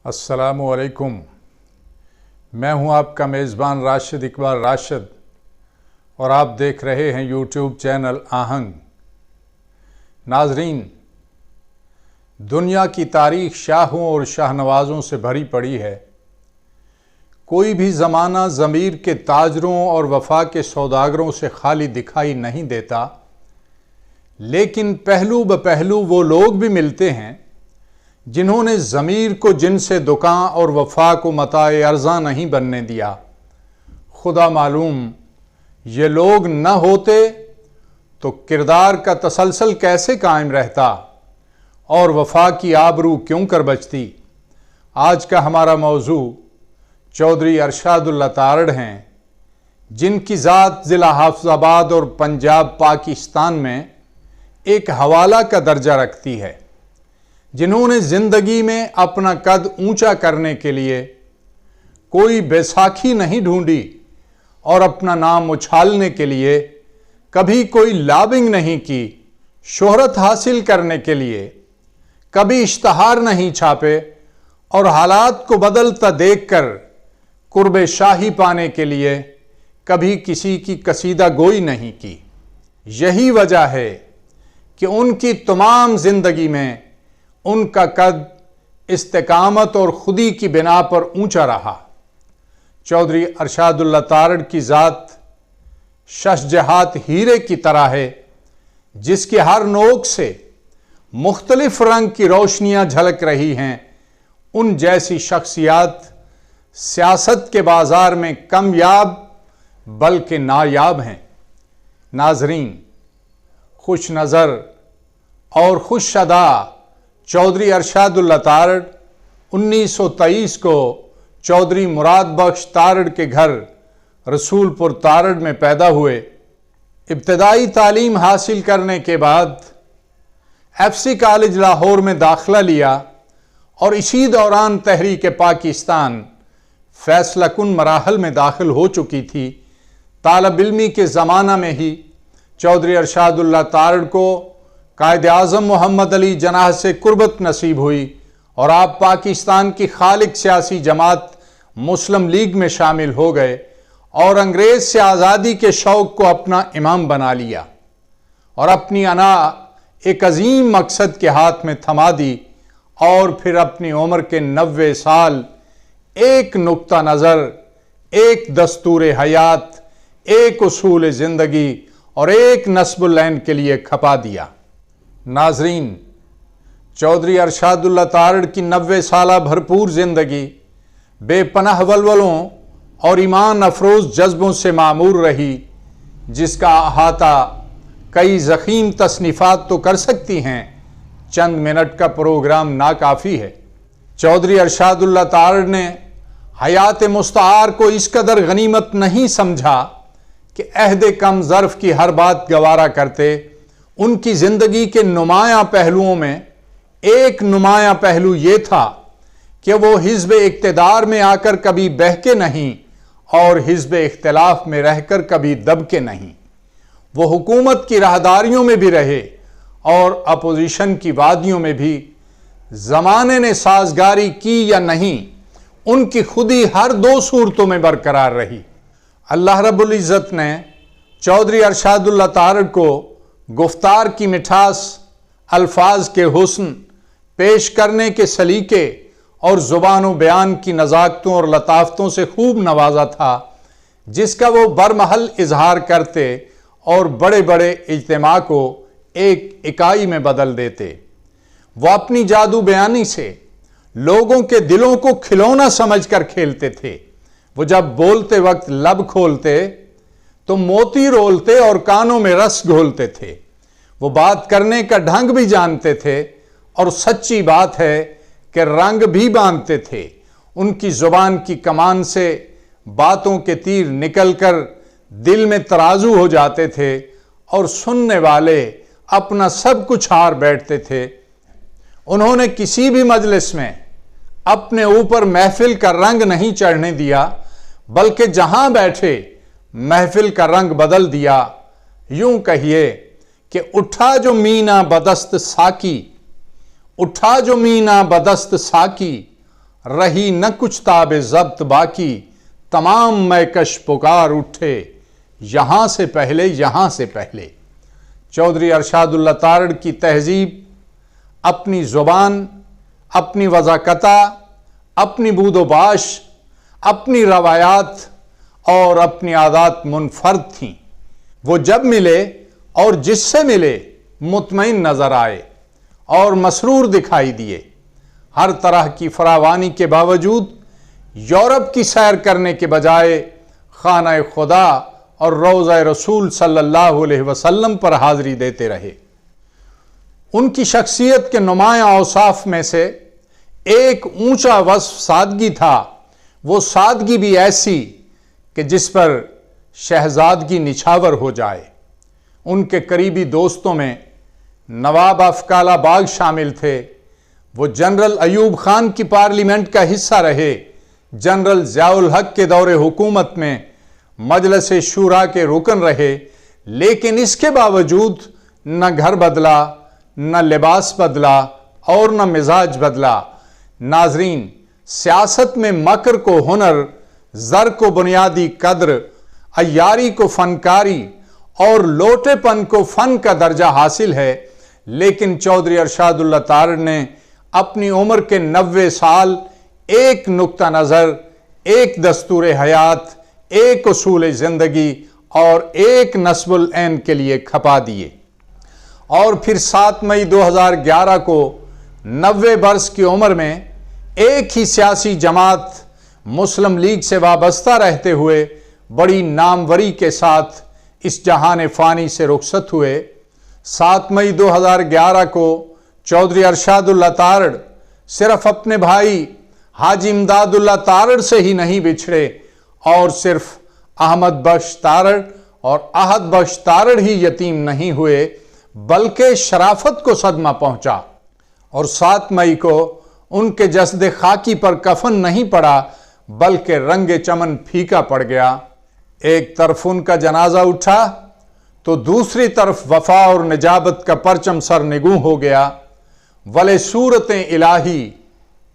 السلام علیکم۔ میں ہوں آپ کا میزبان راشد اقبال راشد اور آپ دیکھ رہے ہیں یوٹیوب چینل آہنگ۔ ناظرین، دنیا کی تاریخ شاہوں اور شاہ نوازوں سے بھری پڑی ہے۔ کوئی بھی زمانہ ضمیر کے تاجروں اور وفا کے سوداگروں سے خالی دکھائی نہیں دیتا، لیکن پہلو بپہلو وہ لوگ بھی ملتے ہیں جنہوں نے ضمیر کو جن سے دکاں اور وفا کو متاع ارزاں نہیں بننے دیا۔ خدا معلوم یہ لوگ نہ ہوتے تو کردار کا تسلسل کیسے قائم رہتا اور وفا کی آبرو کیوں کر بچتی۔ آج کا ہمارا موضوع چودھری ارشاد اللہ تارڑ ہیں، جن کی ذات ضلع حافظ آباد اور پنجاب پاکستان میں ایک حوالہ کا درجہ رکھتی ہے، جنہوں نے زندگی میں اپنا قد اونچا کرنے کے لیے کوئی بیساکھی نہیں ڈھونڈی اور اپنا نام اچھالنے کے لیے کبھی کوئی لابنگ نہیں کی، شہرت حاصل کرنے کے لیے کبھی اشتہار نہیں چھاپے اور حالات کو بدلتا دیکھ کر قرب شاہی پانے کے لیے کبھی کسی کی قصیدہ گوئی نہیں کی۔ یہی وجہ ہے کہ ان کی تمام زندگی میں ان کا قد استقامت اور خودی کی بنا پر اونچا رہا۔ چودھری ارشاد اللہ تارڑ کی ذات ششجہات ہیرے کی طرح ہے، جس کے ہر نوک سے مختلف رنگ کی روشنیاں جھلک رہی ہیں۔ ان جیسی شخصیات سیاست کے بازار میں کامیاب بلکہ نایاب ہیں۔ ناظرین، خوش نظر اور خوش ادا چودھری ارشاد اللہ تارڑ 1923 کو چودھری مراد بخش تارڑ کے گھر رسول پور تارڑ میں پیدا ہوئے۔ ابتدائی تعلیم حاصل کرنے کے بعد ایف سی کالج لاہور میں داخلہ لیا اور اسی دوران تحریک پاکستان فیصلہ کن مراحل میں داخل ہو چکی تھی۔ طالب علمی کے زمانہ میں ہی چودھری ارشاد اللہ تارڑ کو قائد اعظم محمد علی جناح سے قربت نصیب ہوئی اور آپ پاکستان کی خالق سیاسی جماعت مسلم لیگ میں شامل ہو گئے اور انگریز سے آزادی کے شوق کو اپنا امام بنا لیا اور اپنی انا ایک عظیم مقصد کے ہاتھ میں تھما دی، اور پھر اپنی عمر کے 90 سال ایک نقطہ نظر، ایک دستور حیات، ایک اصول زندگی اور ایک نصب العین کے لیے کھپا دیا۔ ناظرین، چودھری ارشاد اللہ تارڑ کی 90 سالہ بھرپور زندگی بے پناہ ولولوں اور ایمان افروز جذبوں سے معمور رہی، جس کا احاطہ کئی ضخیم تصنیفات تو کر سکتی ہیں، چند منٹ کا پروگرام ناکافی ہے۔ چودھری ارشاد اللہ تارڑ نے حیات مستعار کو اس قدر غنیمت نہیں سمجھا کہ عہد کم ظرف کی ہر بات گوارا کرتے۔ ان کی زندگی کے نمایاں پہلوؤں میں ایک نمایاں پہلو یہ تھا کہ وہ حزب اقتدار میں آ کر کبھی بہکے نہیں اور حزب اختلاف میں رہ کر کبھی دبکے نہیں۔ وہ حکومت کی راہداریوں میں بھی رہے اور اپوزیشن کی وادیوں میں بھی۔ زمانے نے سازگاری کی یا نہیں، ان کی خودی ہر دو صورتوں میں برقرار رہی۔ اللہ رب العزت نے چودھری ارشاد اللہ تارڑ کو گفتار کی مٹھاس، الفاظ کے حسن، پیش کرنے کے سلیقے اور زبان و بیان کی نزاکتوں اور لطافتوں سے خوب نوازا تھا، جس کا وہ برمحل اظہار کرتے اور بڑے بڑے اجتماع کو ایک اکائی میں بدل دیتے۔ وہ اپنی جادو بیانی سے لوگوں کے دلوں کو کھلونا سمجھ کر کھیلتے تھے۔ وہ جب بولتے وقت لب کھولتے تو موتی رولتے اور کانوں میں رس گھولتے تھے۔ وہ بات کرنے کا ڈھنگ بھی جانتے تھے اور سچی بات ہے کہ رنگ بھی باندھتے تھے۔ ان کی زبان کی کمان سے باتوں کے تیر نکل کر دل میں ترازو ہو جاتے تھے اور سننے والے اپنا سب کچھ ہار بیٹھتے تھے۔ انہوں نے کسی بھی مجلس میں اپنے اوپر محفل کا رنگ نہیں چڑھنے دیا، بلکہ جہاں بیٹھے محفل کا رنگ بدل دیا۔ یوں کہیے کہ اٹھا جو مینا بدست ساکی، اٹھا جو مینا بدست ساکی، رہی نہ کچھ تاب ضبط باقی، تمام میں کش پکار اٹھے یہاں سے پہلے، یہاں سے پہلے۔ چودھری ارشاد اللہ تارڑ کی تہذیب اپنی زبان، اپنی وضاقتہ، اپنی بود و باش، اپنی روایات اور اپنی عادات منفرد تھیں۔ وہ جب ملے اور جس سے ملے مطمئن نظر آئے اور مسرور دکھائی دیے۔ ہر طرح کی فراوانی کے باوجود یورپ کی سیر کرنے کے بجائے خانہ خدا اور روضہ رسول صلی اللہ علیہ وسلم پر حاضری دیتے رہے۔ ان کی شخصیت کے نمایاں اوصاف میں سے ایک اونچا وصف سادگی تھا۔ وہ سادگی بھی ایسی کہ جس پر شہزادگی نچھاور ہو جائے۔ ان کے قریبی دوستوں میں نواب افکالہ باغ شامل تھے۔ وہ جنرل ایوب خان کی پارلیمنٹ کا حصہ رہے۔ جنرل ضیاء الحق کے دور حکومت میں مجلس شورا کے رکن رہے، لیکن اس کے باوجود نہ گھر بدلا، نہ لباس بدلا اور نہ مزاج بدلا۔ ناظرین، سیاست میں مکر کو ہنر، زر کو بنیادی قدر، عیاری کو فنکاری اور لوٹے پن کو فن کا درجہ حاصل ہے، لیکن چودھری ارشاد اللہ تارڑ نے اپنی عمر کے 90 سال ایک نقطہ نظر، ایک دستور حیات، ایک اصول زندگی اور ایک نصب العین کے لیے کھپا دیے۔ اور پھر 7 مئی 2011 کو 90 برس کی عمر میں ایک ہی سیاسی جماعت مسلم لیگ سے وابستہ رہتے ہوئے بڑی ناموری کے ساتھ اس جہان فانی سے رخصت ہوئے۔ 7 مئی 2011 کو چودھری ارشاد اللہ تارڑ صرف اپنے بھائی حاجی امداد اللہ تارڑ سے ہی نہیں بچھڑے، اور صرف احمد بخش تارڑ اور احد بخش تارڑ ہی یتیم نہیں ہوئے، بلکہ شرافت کو صدمہ پہنچا، اور 7 مئی کو ان کے جسد خاکی پر کفن نہیں پڑا بلکہ رنگ چمن پھیکا پڑ گیا۔ ایک طرف ان کا جنازہ اٹھا تو دوسری طرف وفا اور نجابت کا پرچم سر نگوں ہو گیا۔ ولے صورتیں الہی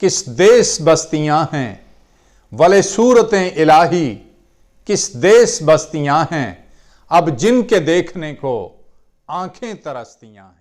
کس دیس بستیاں ہیں، ولے صورتیں الہی کس دیس بستیاں ہیں، اب جن کے دیکھنے کو آنکھیں ترستیاں ہیں۔